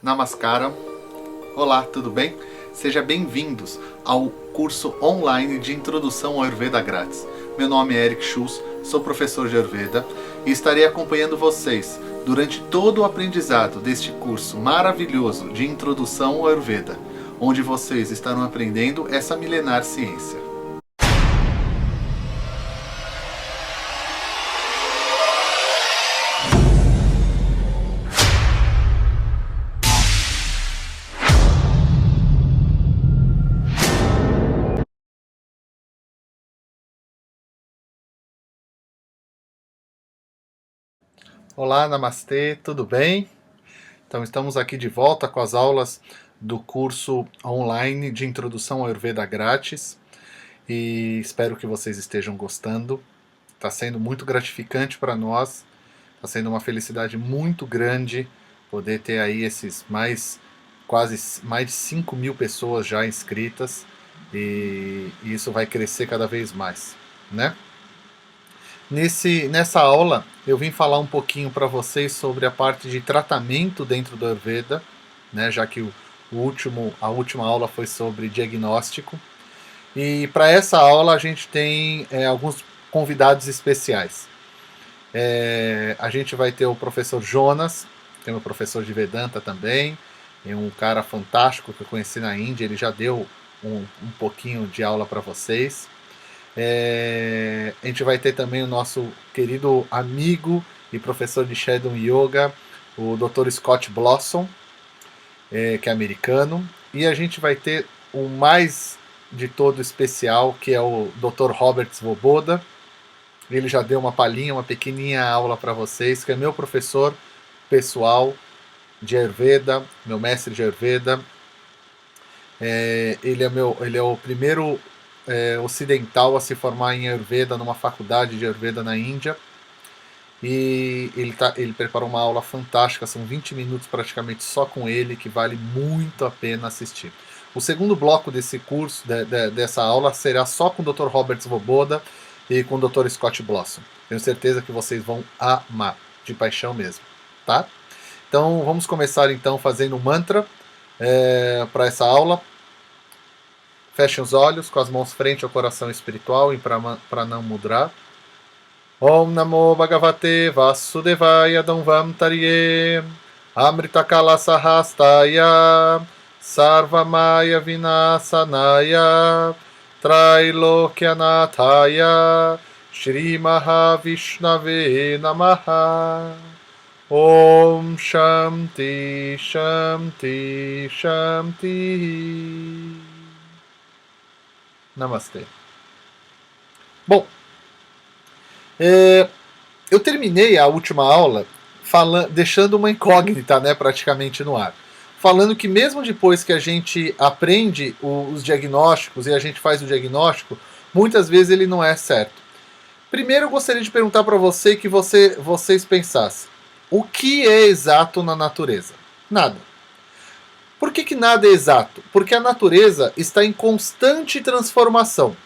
Namaskaram. Olá, tudo bem? Sejam bem-vindos ao curso online de Introdução ao Ayurveda grátis. Meu nome é Eric Schultz, sou professor de Ayurveda e estarei acompanhando vocês durante todo o aprendizado deste curso maravilhoso de Introdução ao Ayurveda, onde vocês estarão aprendendo essa milenar ciência. Olá, namastê, tudo bem? Então estamos aqui de volta com as aulas do curso online de Introdução ao Ayurveda grátis e espero que vocês estejam gostando. Está sendo muito gratificante para nós, está sendo uma felicidade muito grande poder ter aí esses quase mais de 5.000 pessoas já inscritas e isso vai crescer cada vez mais, né? Nessa aula eu vim falar um pouquinho para vocês sobre a parte de tratamento dentro do Ayurveda, né, já que a última aula foi sobre diagnóstico. E para essa aula a gente tem alguns convidados especiais. A gente vai ter o professor Jonas, tem o professor de Vedanta também, é um cara fantástico que eu conheci na Índia, ele já deu um pouquinho de aula para vocês. A gente vai ter também o nosso querido amigo e professor de Shadow Yoga, o Dr. Scott Blossom, que é americano, e a gente vai ter o mais de todo especial, que é o Dr. Robert Svoboda. Ele já deu uma palhinha, uma pequenininha aula para vocês, que é meu professor pessoal de Ayurveda, meu mestre de Ayurveda. Ele é o primeiro ocidental a se formar em Ayurveda numa faculdade de Ayurveda na Índia, e ele preparou uma aula fantástica, são 20 minutos praticamente só com ele, que vale muito a pena assistir. O segundo bloco desse curso, dessa aula, será só com o Dr. Robert Svoboda e com o Dr. Scott Blossom. Tenho certeza que vocês vão amar, de paixão mesmo, tá? Então vamos começar então fazendo um mantra para essa aula. Fechem os olhos, com as mãos frente ao coração espiritual, em Pranam Mudra. Om Namo Bhagavate Vasudevaya Danvam Tarye Amrita Kala Sahastaya Sarvamaya Vinasanaya Trailokyanataya Shri Mahavishnave Namaha. Om Shanti Shanti Shanti. Namastê. Bom, eu terminei a última aula deixando uma incógnita, né, praticamente no ar. Falando que mesmo depois que a gente aprende os diagnósticos e a gente faz o diagnóstico, muitas vezes ele não é certo. Primeiro eu gostaria de perguntar para você que vocês pensassem. O que é exato na natureza? Nada. Por que nada é exato? Porque a natureza está em constante transformação.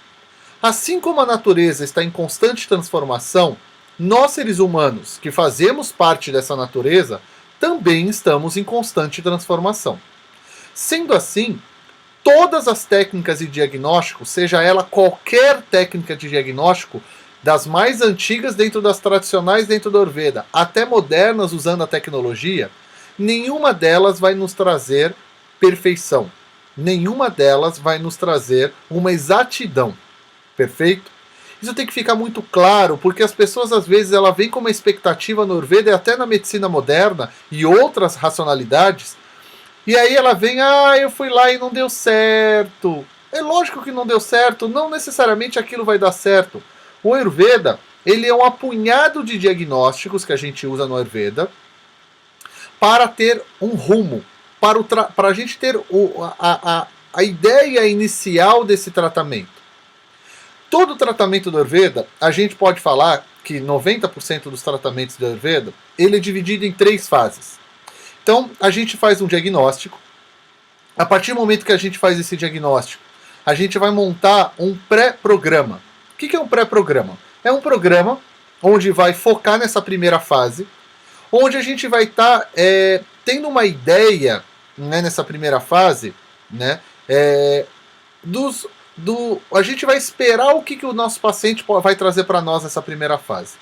Assim como a natureza está em constante transformação, nós seres humanos, que fazemos parte dessa natureza, também estamos em constante transformação. Sendo assim, todas as técnicas de diagnóstico, seja ela qualquer técnica de diagnóstico, das mais antigas dentro das tradicionais dentro do Ayurveda, até modernas usando a tecnologia, nenhuma delas vai nos trazer perfeição. Nenhuma delas vai nos trazer uma exatidão. Perfeito? Isso tem que ficar muito claro, porque as pessoas às vezes vêm com uma expectativa no Ayurveda e até na medicina moderna e outras racionalidades, e aí ela vem, eu fui lá e não deu certo. É lógico que não deu certo, não necessariamente aquilo vai dar certo. O Ayurveda, ele é um apunhado de diagnósticos que a gente usa no Ayurveda para ter um rumo, para a gente ter a ideia inicial desse tratamento. Todo tratamento do Ayurveda, a gente pode falar que 90% dos tratamentos do Ayurveda, ele é dividido em 3 fases. Então, a gente faz um diagnóstico. A partir do momento que a gente faz esse diagnóstico, a gente vai montar um pré-programa. O que é um pré-programa? É um programa onde vai focar nessa primeira fase, onde a gente vai estar tendo uma ideia, né, nessa primeira fase, né, a gente vai esperar o que o nosso paciente vai trazer para nós nessa primeira fase.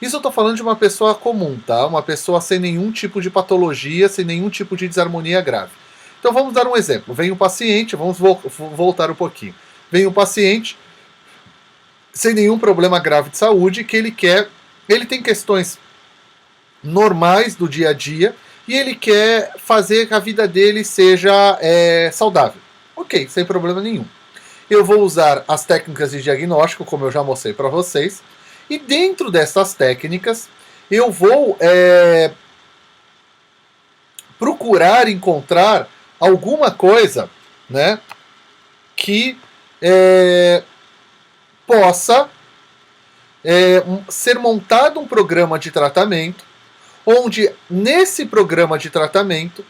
Isso eu estou falando de uma pessoa comum, tá? Uma pessoa sem nenhum tipo de patologia, sem nenhum tipo de desarmonia grave. Então vamos dar um exemplo. Vem um paciente, vamos voltar um pouquinho. Vem um paciente sem nenhum problema grave de saúde, que ele tem questões normais do dia a dia e ele quer fazer que a vida dele seja saudável. Ok, sem problema nenhum. Eu vou usar as técnicas de diagnóstico, como eu já mostrei para vocês, e dentro dessas técnicas eu vou procurar encontrar alguma coisa, né, que possa ser montado um programa de tratamento, onde nesse programa de tratamento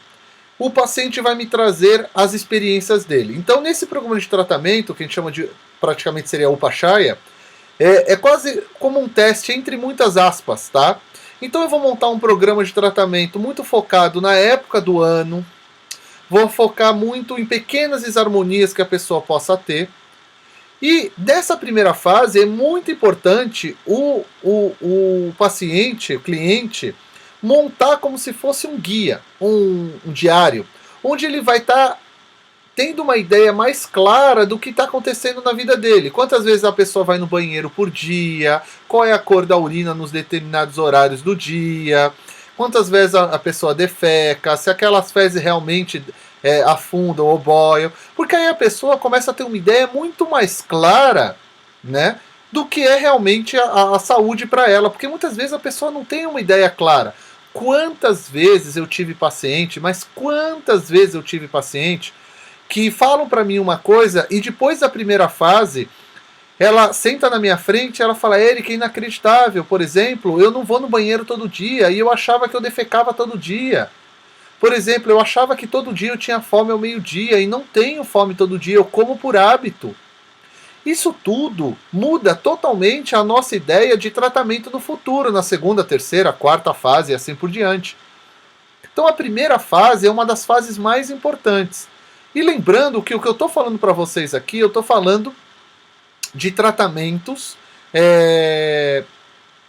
o paciente vai me trazer as experiências dele. Então, nesse programa de tratamento, que a gente chama de, praticamente seria Upachaya, é quase como um teste entre muitas aspas, tá? Então eu vou montar um programa de tratamento muito focado na época do ano, vou focar muito em pequenas desarmonias que a pessoa possa ter. E dessa primeira fase é muito importante o paciente, o cliente, montar como se fosse um guia, um diário, onde ele vai estar tendo uma ideia mais clara do que está acontecendo na vida dele. Quantas vezes a pessoa vai no banheiro por dia, qual é a cor da urina nos determinados horários do dia, quantas vezes a pessoa defeca, se aquelas fezes realmente afundam ou boiam, porque aí a pessoa começa a ter uma ideia muito mais clara, né, do que é realmente a saúde para ela, porque muitas vezes a pessoa não tem uma ideia clara. Quantas vezes eu tive paciente, mas quantas vezes eu tive paciente que falam para mim uma coisa e depois da primeira fase ela senta na minha frente e ela fala: Eric, é inacreditável, por exemplo, eu não vou no banheiro todo dia e eu achava que eu defecava todo dia. Por exemplo, eu achava que todo dia eu tinha fome ao meio-dia e não tenho fome todo dia, eu como por hábito. Isso tudo muda totalmente a nossa ideia de tratamento no futuro, na segunda, terceira, quarta fase e assim por diante. Então a primeira fase é uma das fases mais importantes. E lembrando que o que eu estou falando para vocês aqui, eu estou falando de tratamentos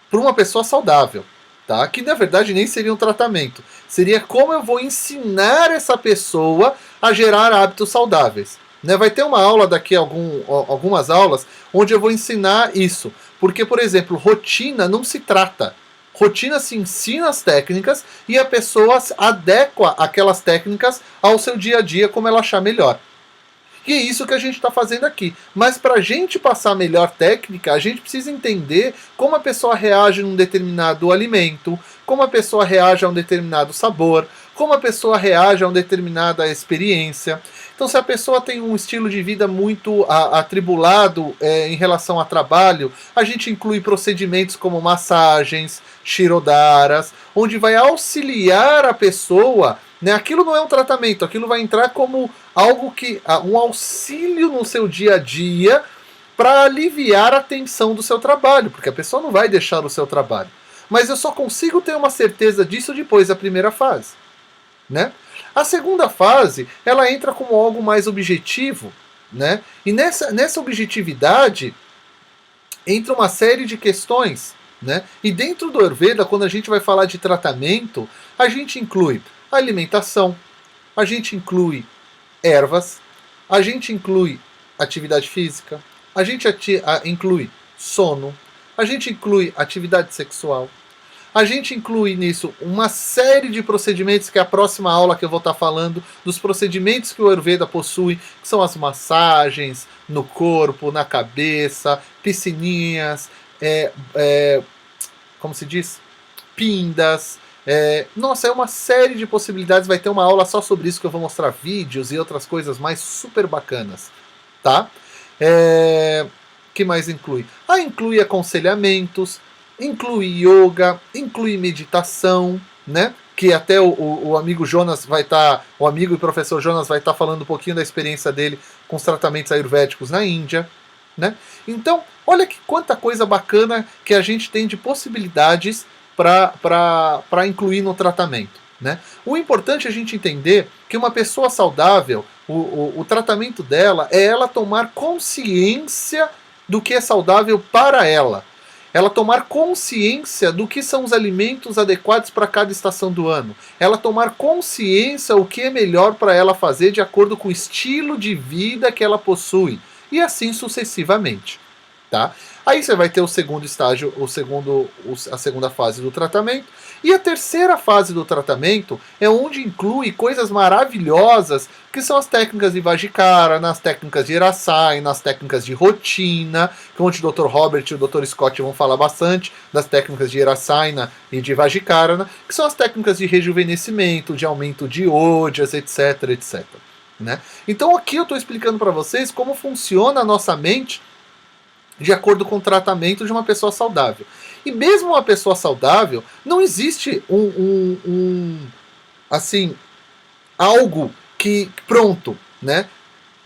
para uma pessoa saudável, tá? Que na verdade nem seria um tratamento. Seria como eu vou ensinar essa pessoa a gerar hábitos saudáveis. Né? Vai ter uma aula daqui, algumas aulas, onde eu vou ensinar isso. Porque, por exemplo, rotina não se trata. Rotina se ensina as técnicas e a pessoa adequa aquelas técnicas ao seu dia a dia como ela achar melhor. E é isso que a gente está fazendo aqui. Mas para a gente passar a melhor técnica, a gente precisa entender como a pessoa reage num determinado alimento, como a pessoa reage a um determinado sabor, como a pessoa reage a uma determinada experiência. Então, se a pessoa tem um estilo de vida muito atribulado em relação a trabalho, a gente inclui procedimentos como massagens, shirodaras, onde vai auxiliar a pessoa, né? Aquilo não é um tratamento, aquilo vai entrar como algo um auxílio no seu dia a dia para aliviar a tensão do seu trabalho, porque a pessoa não vai deixar o seu trabalho. Mas eu só consigo ter uma certeza disso depois da primeira fase, né? A segunda fase, ela entra como algo mais objetivo, né? E nessa objetividade entra uma série de questões, né? E dentro do Ayurveda, quando a gente vai falar de tratamento, a gente inclui alimentação, a gente inclui ervas, a gente inclui atividade física, a gente inclui sono, a gente inclui atividade sexual, a gente inclui nisso uma série de procedimentos, que é a próxima aula que eu vou estar falando, dos procedimentos que o Ayurveda possui, que são as massagens no corpo, na cabeça, piscininhas, como se diz? Pindas. Nossa, é uma série de possibilidades. Vai ter uma aula só sobre isso, que eu vou mostrar vídeos e outras coisas mais super bacanas, tá? Que mais inclui? Inclui aconselhamentos, inclui yoga, inclui meditação, né? Que até o amigo Jonas vai estar, o amigo e professor Jonas vai estar falando um pouquinho da experiência dele com os tratamentos ayurvédicos na Índia, né? Então, olha que quanta coisa bacana que a gente tem de possibilidades para incluir no tratamento, né? O importante é a gente entender que uma pessoa saudável, o tratamento dela é ela tomar consciência do que é saudável para ela. Ela tomar consciência do que são os alimentos adequados para cada estação do ano. Ela tomar consciência o que é melhor para ela fazer de acordo com o estilo de vida que ela possui. E assim sucessivamente. Tá? Aí você vai ter o segundo estágio, a segunda fase do tratamento. E a terceira fase do tratamento é onde inclui coisas maravilhosas, que são as técnicas de Vajikara, as técnicas de Irasai, nas técnicas de rotina, onde o Dr. Robert e o Dr. Scott vão falar bastante das técnicas de Irasai e de Vajikara, que são as técnicas de rejuvenescimento, de aumento de odias, etc, etc. Né? Então aqui eu estou explicando para vocês como funciona a nossa mente de acordo com o tratamento de uma pessoa saudável. E mesmo uma pessoa saudável, não existe assim, algo que pronto, né?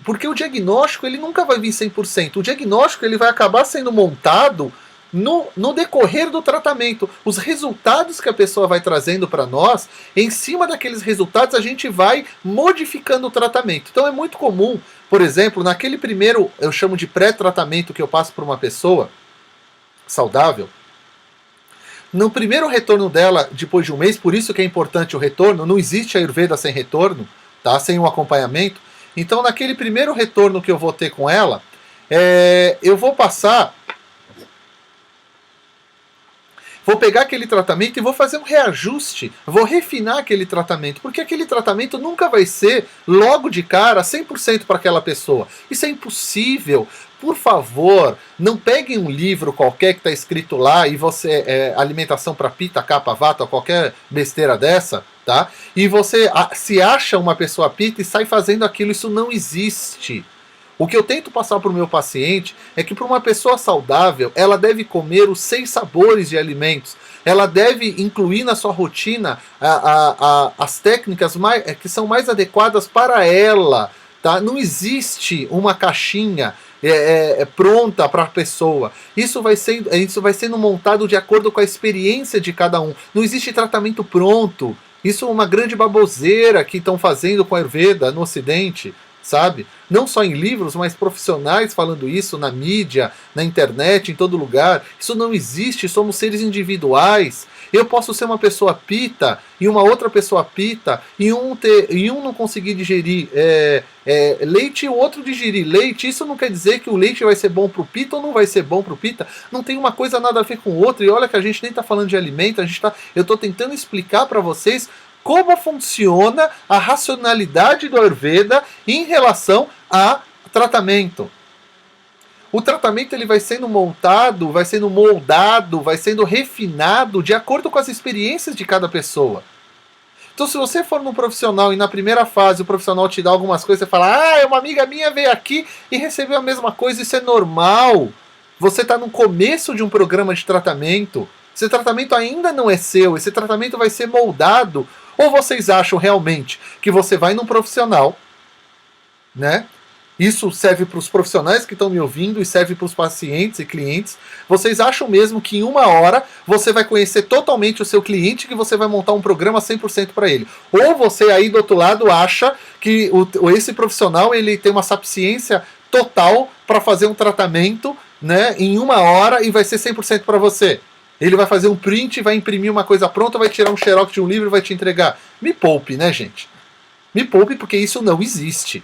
Porque o diagnóstico ele nunca vai vir 100%. O diagnóstico ele vai acabar sendo montado no decorrer do tratamento. Os resultados que a pessoa vai trazendo para nós, em cima daqueles resultados a gente vai modificando o tratamento. Então é muito comum, por exemplo, naquele primeiro, eu chamo de pré-tratamento que eu passo para uma pessoa saudável, no primeiro retorno dela, depois de um mês, por isso que é importante o retorno, não existe Ayurveda sem retorno, tá? Sem um acompanhamento. Então naquele primeiro retorno que eu vou ter com ela, eu vou passar... Vou pegar aquele tratamento e vou fazer um reajuste, vou refinar aquele tratamento, porque aquele tratamento nunca vai ser, logo de cara, 100% para aquela pessoa. Isso é impossível. Por favor, não peguem um livro qualquer que está escrito lá e você, alimentação para pita, capa, vata, qualquer besteira dessa, tá? E você se acha uma pessoa pita e sai fazendo aquilo, isso não existe. O que eu tento passar para o meu paciente é que para uma pessoa saudável, ela deve comer os 6 sabores de alimentos. Ela deve incluir na sua rotina as técnicas que são mais adequadas para ela. Tá? Não existe uma caixinha pronta para a pessoa. Isso vai sendo montado de acordo com a experiência de cada um. Não existe tratamento pronto. Isso é uma grande baboseira que estão fazendo com a Ayurveda no Ocidente. Sabe? Não só em livros, mas profissionais falando isso na mídia, na internet, em todo lugar. Isso não existe, somos seres individuais. Eu posso ser uma pessoa pita e uma outra pessoa pita e um não conseguir digerir leite e o outro digerir leite. Isso não quer dizer que o leite vai ser bom pro pita ou não vai ser bom pro pita. Não tem uma coisa nada a ver com outra. E olha que a gente nem está falando de alimento, eu estou tentando explicar para vocês como funciona a racionalidade do Ayurveda em relação a tratamento. O tratamento ele vai sendo montado, vai sendo moldado, vai sendo refinado de acordo com as experiências de cada pessoa. Então se você for num profissional e na primeira fase o profissional te dá algumas coisas, você fala, uma amiga minha veio aqui e recebeu a mesma coisa, isso é normal. Você está no começo de um programa de tratamento, esse tratamento ainda não é seu, esse tratamento vai ser moldado. Ou vocês acham realmente que você vai num profissional, né? Isso serve para os profissionais que estão me ouvindo e serve para os pacientes e clientes. Vocês acham mesmo que em 1 hora você vai conhecer totalmente o seu cliente, que você vai montar um programa 100% para ele? Ou você aí do outro lado acha que esse profissional ele tem uma sapiência total para fazer um tratamento, né, em 1 hora e vai ser 100% para você? Ele vai fazer um print, vai imprimir uma coisa pronta, vai tirar um xerox de um livro e vai te entregar. Me poupe, né, gente? Me poupe porque isso não existe.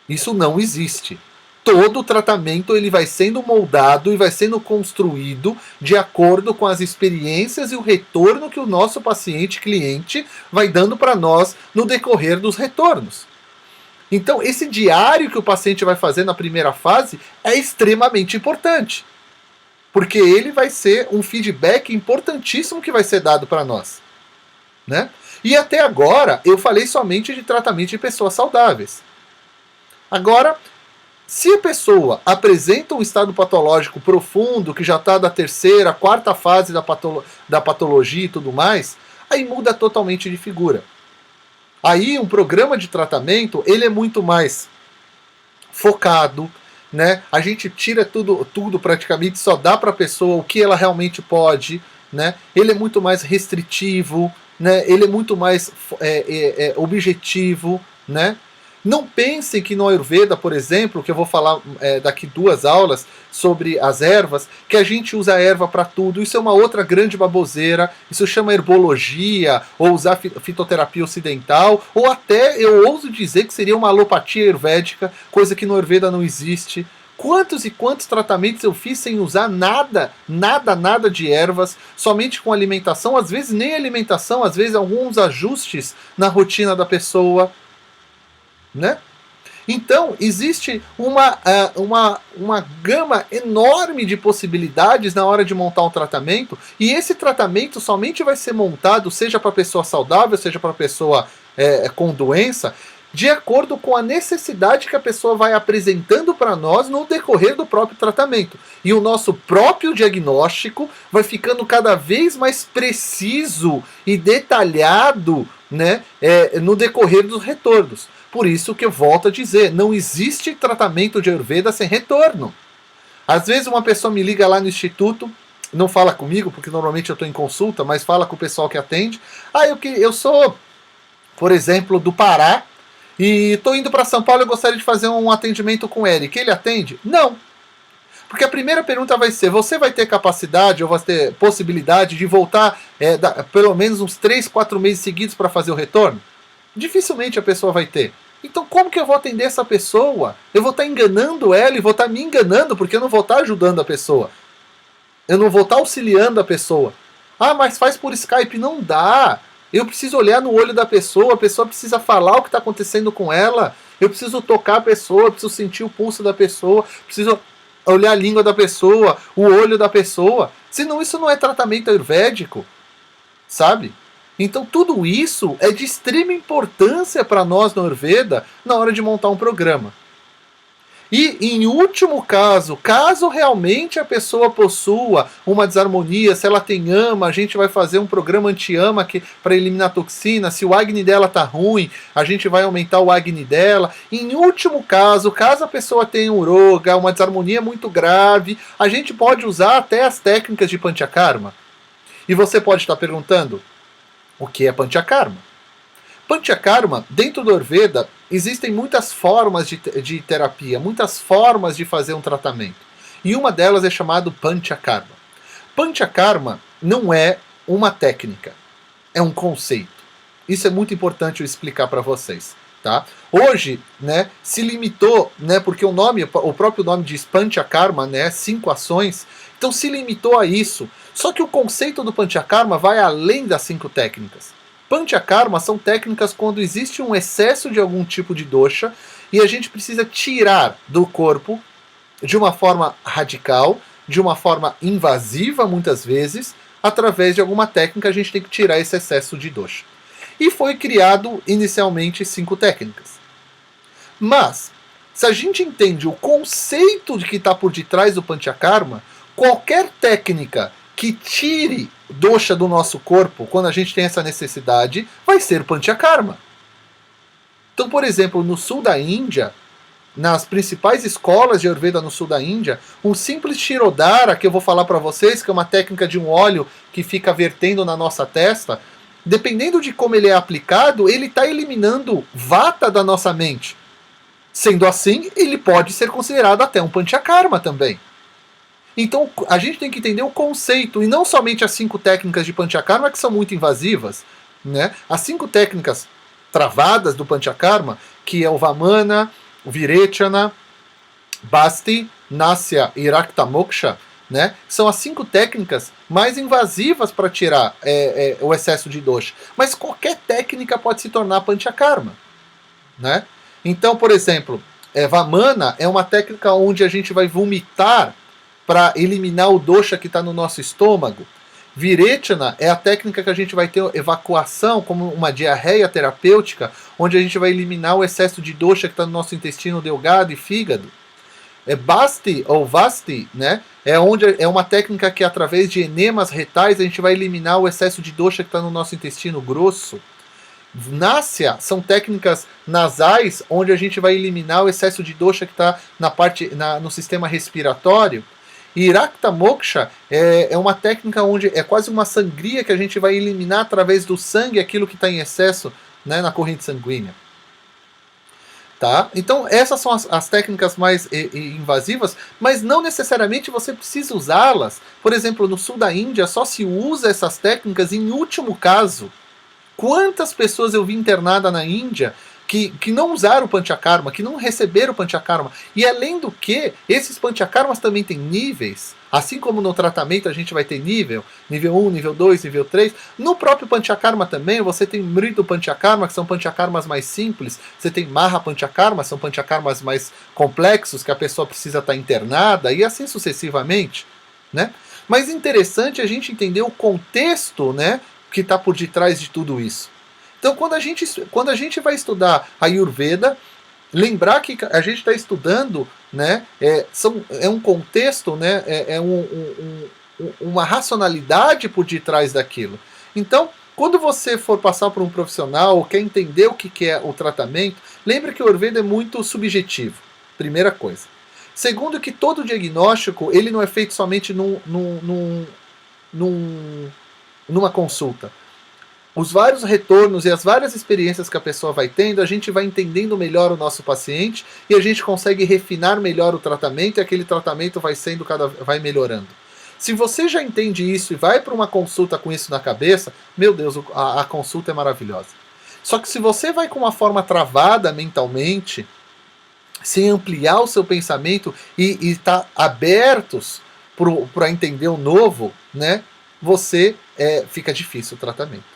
Isso não existe. Todo o tratamento ele vai sendo moldado e vai sendo construído de acordo com as experiências e o retorno que o nosso paciente, cliente, vai dando para nós no decorrer dos retornos. Então, esse diário que o paciente vai fazer na primeira fase é extremamente importante. Porque ele vai ser um feedback importantíssimo que vai ser dado para nós. Né? E até agora, eu falei somente de tratamento de pessoas saudáveis. Agora, se a pessoa apresenta um estado patológico profundo, que já está da 3ª, 4ª fase da patologia e tudo mais, aí muda totalmente de figura. Aí um programa de tratamento, ele é muito mais focado, né? A gente tira tudo praticamente, só dá para a pessoa o que ela realmente pode, né? Ele é muito mais restritivo, né? Ele é muito mais objetivo, né? Não pensem que no Ayurveda, por exemplo, que eu vou falar daqui 2 aulas sobre as ervas, que a gente usa a erva para tudo. Isso é uma outra grande baboseira. Isso chama herbologia, ou usar fitoterapia ocidental, ou até eu ouso dizer que seria uma alopatia ayurvédica, coisa que no Ayurveda não existe. Quantos e quantos tratamentos eu fiz sem usar nada de ervas, somente com alimentação, às vezes nem alimentação, às vezes alguns ajustes na rotina da pessoa, né? Então, existe uma gama enorme de possibilidades na hora de montar um tratamento, e esse tratamento somente vai ser montado, seja para pessoa saudável, seja para pessoa com doença, de acordo com a necessidade que a pessoa vai apresentando para nós no decorrer do próprio tratamento. E o nosso próprio diagnóstico vai ficando cada vez mais preciso e detalhado, né, no decorrer dos retornos. Por isso que eu volto a dizer, não existe tratamento de Ayurveda sem retorno. Às vezes uma pessoa me liga lá no instituto, não fala comigo, porque normalmente eu estou em consulta, mas fala com o pessoal que atende. Eu sou, por exemplo, do Pará, e estou indo para São Paulo e gostaria de fazer um atendimento com o Eric. Ele atende? Não. Porque a primeira pergunta vai ser, você vai ter capacidade ou vai ter possibilidade de voltar pelo menos uns 3, 4 meses seguidos para fazer o retorno? Dificilmente a pessoa vai ter. Então como que eu vou atender essa pessoa? Eu vou estar enganando ela e vou estar me enganando, porque eu não vou estar ajudando a pessoa. Eu não vou estar auxiliando a pessoa. Ah, mas faz por Skype. Não dá. Eu preciso olhar no olho da pessoa, a pessoa precisa falar o que está acontecendo com ela, eu preciso tocar a pessoa, eu preciso sentir o pulso da pessoa, preciso olhar a língua da pessoa, o olho da pessoa. Senão isso não é tratamento ayurvédico, sabe? Então tudo isso é de extrema importância para nós no Ayurveda na hora de montar um programa. E, em último caso, caso realmente a pessoa possua uma desarmonia, se ela tem ama, a gente vai fazer um programa anti-ama para eliminar toxina. Se o Agni dela tá ruim, a gente vai aumentar o Agni dela. Em último caso, caso a pessoa tenha um Uroga, uma desarmonia muito grave, a gente pode usar até as técnicas de Panchakarma. E você pode estar perguntando, o que é Panchakarma? Panchakarma, dentro do Ayurveda, existem muitas formas de terapia, muitas formas de fazer um tratamento. E uma delas é chamado Panchakarma. Panchakarma não é uma técnica, é um conceito. Isso é muito importante eu explicar para vocês. Tá? Hoje, né, se limitou, né, porque o próprio nome diz Panchakarma, né, 5 ações, então se limitou a isso. Só que o conceito do Panchakarma vai além das 5 técnicas. Panchakarma são técnicas quando existe um excesso de algum tipo de dosha e a gente precisa tirar do corpo de uma forma radical, de uma forma invasiva muitas vezes, através de alguma técnica a gente tem que tirar esse excesso de dosha. E foi criado inicialmente 5 técnicas. Mas, se a gente entende o conceito de que está por detrás do Panchakarma, qualquer técnica que tire dosha do nosso corpo, quando a gente tem essa necessidade, vai ser Panchakarma. Então, por exemplo, no sul da Índia, nas principais escolas de Ayurveda no sul da Índia, um simples Shirodhara, que eu vou falar para vocês, que é uma técnica de um óleo que fica vertendo na nossa testa, dependendo de como ele é aplicado, ele está eliminando vata da nossa mente. Sendo assim, ele pode ser considerado até um Panchakarma também. Então a gente tem que entender o conceito, e não somente as 5 técnicas de Panchakarma, que são muito invasivas, né? As 5 técnicas travadas do Panchakarma, que é o Vamana, o Virechana, Basti, Nasya e Rakta Moksha, né? São as 5 técnicas mais invasivas para tirar o excesso de dosha. Mas qualquer técnica pode se tornar Panchakarma, né? Então, por exemplo, Vamana é uma técnica onde a gente vai vomitar para eliminar o dosha que está no nosso estômago. Virechana é a técnica que a gente vai ter evacuação, como uma diarreia terapêutica, onde a gente vai eliminar o excesso de dosha que está no nosso intestino delgado e fígado. Basti ou Vasti, né, é uma técnica que através de enemas retais a gente vai eliminar o excesso de dosha que está no nosso intestino grosso. Nasya são técnicas nasais, onde a gente vai eliminar o excesso de dosha que está no sistema respiratório. E Rakta Moksha é uma técnica onde é quase uma sangria que a gente vai eliminar através do sangue aquilo que está em excesso, né, na corrente sanguínea. Tá? Então essas são as técnicas mais invasivas, mas não necessariamente você precisa usá-las. Por exemplo, no sul da Índia só se usa essas técnicas em último caso. Quantas pessoas eu vi internada na Índia que não usaram o Panchakarma, que não receberam o Panchakarma. E além do que, esses Panchakarmas também têm níveis. Assim como no tratamento a gente vai ter nível 1, nível 2, nível 3. No próprio Panchakarma também, você tem Mridu Panchakarma, que são Panchakarmas mais simples. Você tem Maha Panchakarma, são Panchakarmas mais complexos, que a pessoa precisa estar internada, e assim sucessivamente. Né? Mas interessante a gente entender o contexto, né, que está por detrás de tudo isso. Então, quando a gente vai estudar a Ayurveda, lembrar que a gente está estudando, né, é um contexto, né, uma racionalidade por detrás daquilo. Então, quando você for passar por um profissional ou quer entender o que é o tratamento, lembre que o Ayurveda é muito subjetivo, primeira coisa. Segundo, que todo diagnóstico ele não é feito somente numa consulta. Os vários retornos e as várias experiências que a pessoa vai tendo, a gente vai entendendo melhor o nosso paciente e a gente consegue refinar melhor o tratamento e aquele tratamento vai melhorando. Se você já entende isso e vai para uma consulta com isso na cabeça, meu Deus, a consulta é maravilhosa. Só que se você vai com uma forma travada mentalmente, sem ampliar o seu pensamento e estar abertos para entender o novo, né, você fica difícil o tratamento.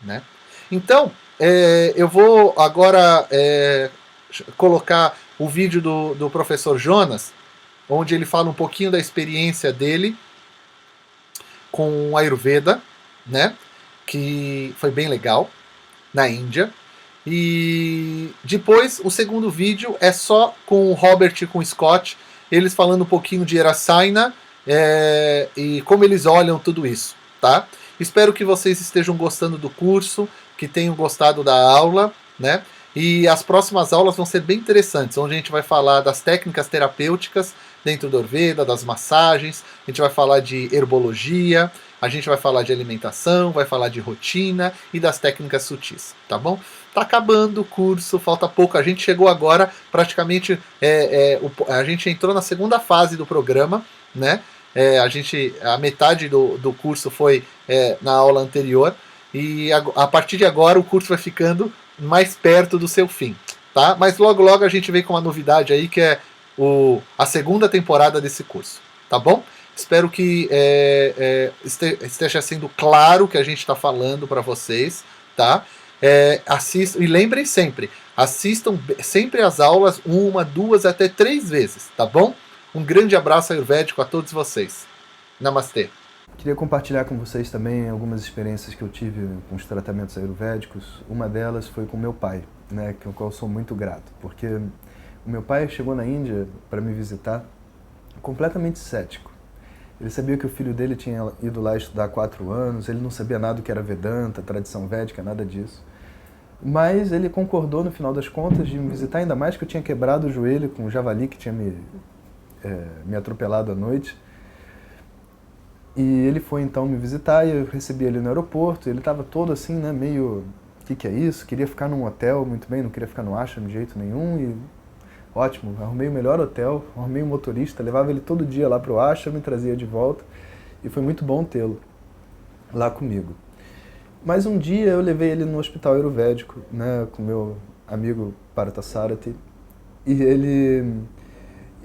Né? Então, eu vou agora colocar o vídeo do professor Jonas, onde ele fala um pouquinho da experiência dele com o Ayurveda, né? Que foi bem legal, na Índia. E depois, o segundo vídeo é só com o Robert e com o Scott, eles falando um pouquinho de Rasaina e como eles olham tudo isso, tá? Espero que vocês estejam gostando do curso, que tenham gostado da aula, né? E as próximas aulas vão ser bem interessantes, onde a gente vai falar das técnicas terapêuticas dentro do Ayurveda, das massagens, a gente vai falar de herbologia, a gente vai falar de alimentação, vai falar de rotina e das técnicas sutis, tá bom? Tá acabando o curso, falta pouco, a gente chegou agora, praticamente, a gente entrou na segunda fase do programa, né? A metade do curso foi na aula anterior e a partir de agora o curso vai ficando mais perto do seu fim, tá? Mas logo logo a gente vem com uma novidade aí que é a segunda temporada desse curso, tá bom? Espero que esteja sendo claro o que a gente está falando para vocês, tá? Assistam, e lembrem sempre, assistam sempre as aulas 1, 2, até 3 vezes, tá bom? Um grande abraço ayurvédico a todos vocês. Namastê. Queria compartilhar com vocês também algumas experiências que eu tive com os tratamentos ayurvédicos. Uma delas foi com meu pai, né, com o qual eu sou muito grato, porque o meu pai chegou na Índia para me visitar completamente cético. Ele sabia que o filho dele tinha ido lá estudar 4 anos, ele não sabia nada do que era Vedanta, tradição védica, nada disso. Mas ele concordou, no final das contas, de me visitar, ainda mais que eu tinha quebrado o joelho com um javali que tinha me atropelado à noite. E ele foi então me visitar e eu recebi ele no aeroporto. Ele estava todo assim, né, meio, o que é isso? Queria ficar num hotel, muito bem, não queria ficar no ashram de jeito nenhum. E ótimo, arrumei o melhor hotel, arrumei um motorista, levava ele todo dia lá pro ashram, me trazia de volta. E foi muito bom tê-lo lá comigo. Mas um dia eu levei ele no hospital ayurvédico, né, com meu amigo Parthasarathi.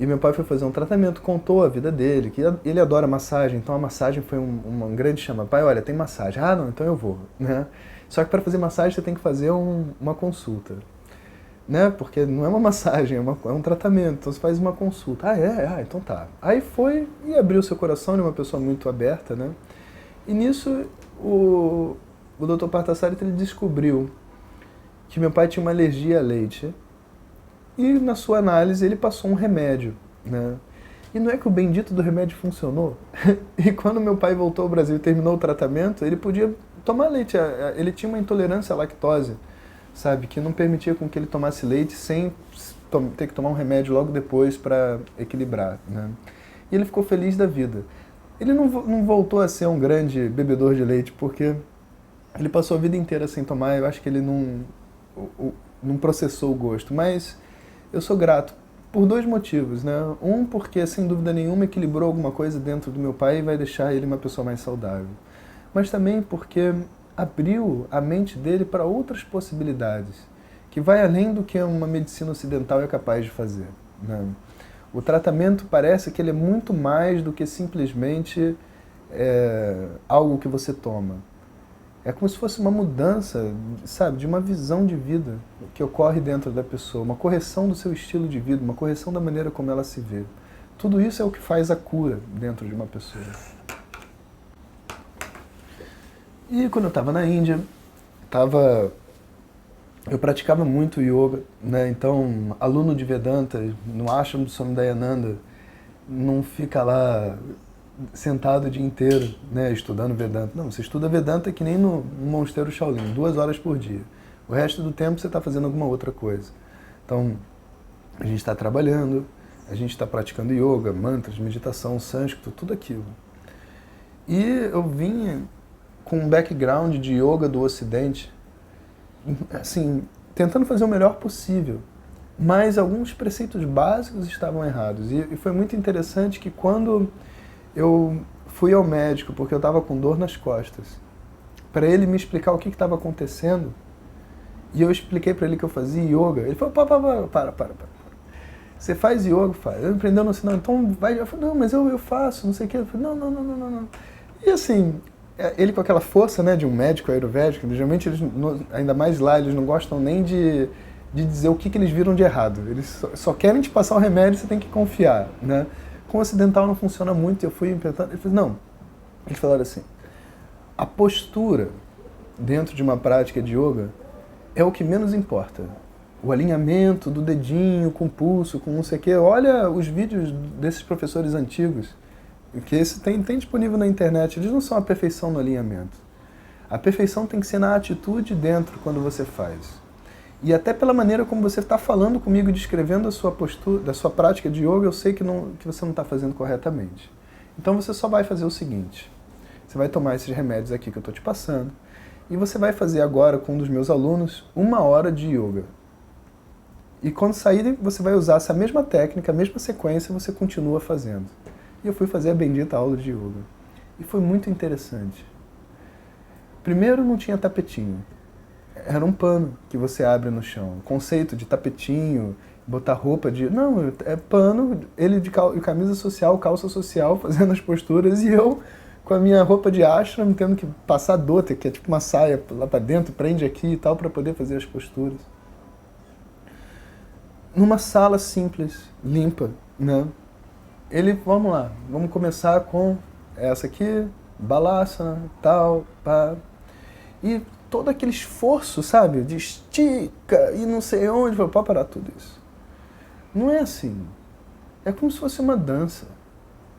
E meu pai foi fazer um tratamento, contou a vida dele, que ele adora massagem, então a massagem foi um grande chama. Pai, olha, tem massagem. Ah, não, então eu vou. Né? Só que para fazer massagem você tem que fazer uma consulta. Né? Porque não é uma massagem, é um tratamento. Então você faz uma consulta. Ah, então tá. Aí foi e abriu seu coração, ele é uma pessoa muito aberta. Né? E nisso o Dr. Parthasarathi ele descobriu que meu pai tinha uma alergia a leite. E na sua análise ele passou um remédio, né? E não é que o bendito do remédio funcionou? E quando meu pai voltou ao Brasil e terminou o tratamento, ele podia tomar leite. Ele tinha uma intolerância à lactose, sabe? Que não permitia com que ele tomasse leite sem ter que tomar um remédio logo depois para equilibrar, né? e ele ficou feliz da vida. Ele não voltou a ser um grande bebedor de leite, porque ele passou a vida inteira sem tomar, eu acho que ele não processou o gosto. Mas eu sou grato por 2 motivos, né? Um, porque sem dúvida nenhuma equilibrou alguma coisa dentro do meu pai e vai deixar ele uma pessoa mais saudável. Mas também porque abriu a mente dele para outras possibilidades, que vai além do que uma medicina ocidental é capaz de fazer, né? O tratamento parece que ele é muito mais do que simplesmente algo que você toma. É como se fosse uma mudança, sabe, de uma visão de vida que ocorre dentro da pessoa, uma correção do seu estilo de vida, uma correção da maneira como ela se vê. Tudo isso é o que faz a cura dentro de uma pessoa. E quando eu estava na Índia, eu praticava muito yoga, né? Então, aluno de Vedanta, no ashram do Swami Dayananda, não fica lá sentado o dia inteiro, né, estudando Vedanta. Não, você estuda Vedanta que nem no Mosteiro Shaolin, 2 horas por dia. O resto do tempo você está fazendo alguma outra coisa. Então, a gente está trabalhando, a gente está praticando yoga, mantras, meditação, sânscrito, tudo aquilo. E eu vinha com um background de yoga do Ocidente, assim, tentando fazer o melhor possível, mas alguns preceitos básicos estavam errados. E foi muito interessante que quando eu fui ao médico, porque eu estava com dor nas costas, para ele me explicar o que estava acontecendo, e eu expliquei para ele que eu fazia yoga, ele falou, para. Você faz yoga? Faz. Ele aprendeu no sinal, então vai. Eu falei, não, mas eu faço, não sei o quê. Eu falei, não. E assim, ele com aquela força, né, de um médico ayurvédico, geralmente eles, ainda mais lá, eles não gostam nem de dizer o que eles viram de errado. Eles só querem te passar o remédio, você tem que confiar, né? Com o ocidental não funciona muito, eu fui inventando. Ele falou, não. Eles falaram assim, a postura dentro de uma prática de yoga é o que menos importa. O alinhamento do dedinho com o pulso, com não sei o quê. Olha os vídeos desses professores antigos, que esse tem disponível na internet. Eles não são a perfeição no alinhamento. A perfeição tem que ser na atitude dentro, quando você faz. E até pela maneira como você está falando comigo, descrevendo a sua postura, da sua prática de yoga, eu sei que você não está fazendo corretamente. Então você só vai fazer o seguinte, você vai tomar esses remédios aqui que eu estou te passando, e você vai fazer agora com um dos meus alunos 1 hora de yoga. E quando sair, você vai usar essa mesma técnica, a mesma sequência, você continua fazendo. E eu fui fazer a bendita aula de yoga. E foi muito interessante. Primeiro, não tinha tapetinho. Era um pano que você abre no chão. O conceito de tapetinho, botar roupa de... Não, é pano, ele de camisa social, calça social, fazendo as posturas, e eu com a minha roupa de ashram, tendo que passar dota, que é tipo uma saia lá pra dentro, prende aqui e tal, para poder fazer as posturas. Numa sala simples, limpa, né? Vamos lá, vamos começar com essa aqui, balasana, tal, pá. E todo aquele esforço, sabe, de estica e não sei onde, pode parar tudo isso. Não é assim. É como se fosse uma dança.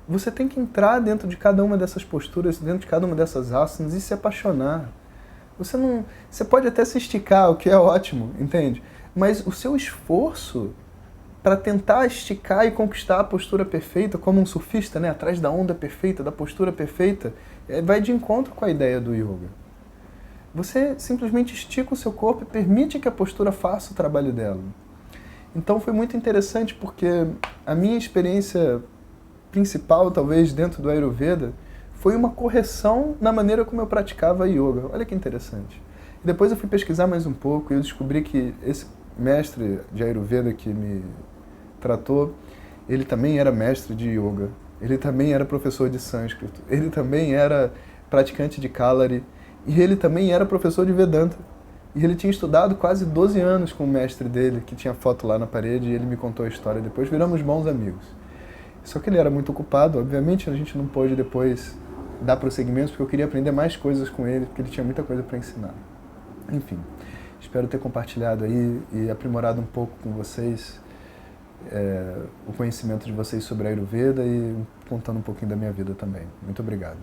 Você tem que entrar dentro de cada uma dessas posturas, dentro de cada uma dessas asanas e se apaixonar. Você pode até se esticar, o que é ótimo, entende? Mas o seu esforço para tentar esticar e conquistar a postura perfeita, como um surfista, né, atrás da onda perfeita, da postura perfeita, vai de encontro com a ideia do yoga. Você simplesmente estica o seu corpo e permite que a postura faça o trabalho dela. Então foi muito interessante porque a minha experiência principal, talvez, dentro do Ayurveda, foi uma correção na maneira como eu praticava yoga. Olha que interessante. E depois eu fui pesquisar mais um pouco e eu descobri que esse mestre de Ayurveda que me tratou, ele também era mestre de yoga, ele também era professor de sânscrito, ele também era praticante de Kalari, e ele também era professor de Vedanta. E ele tinha estudado quase 12 anos com o mestre dele, que tinha foto lá na parede, e ele me contou a história. Depois viramos bons amigos. Só que ele era muito ocupado, obviamente a gente não pôde depois dar prosseguimentos, porque eu queria aprender mais coisas com ele, porque ele tinha muita coisa para ensinar. Enfim, espero ter compartilhado aí e aprimorado um pouco com vocês o conhecimento de vocês sobre a Ayurveda e contando um pouquinho da minha vida também. Muito obrigado.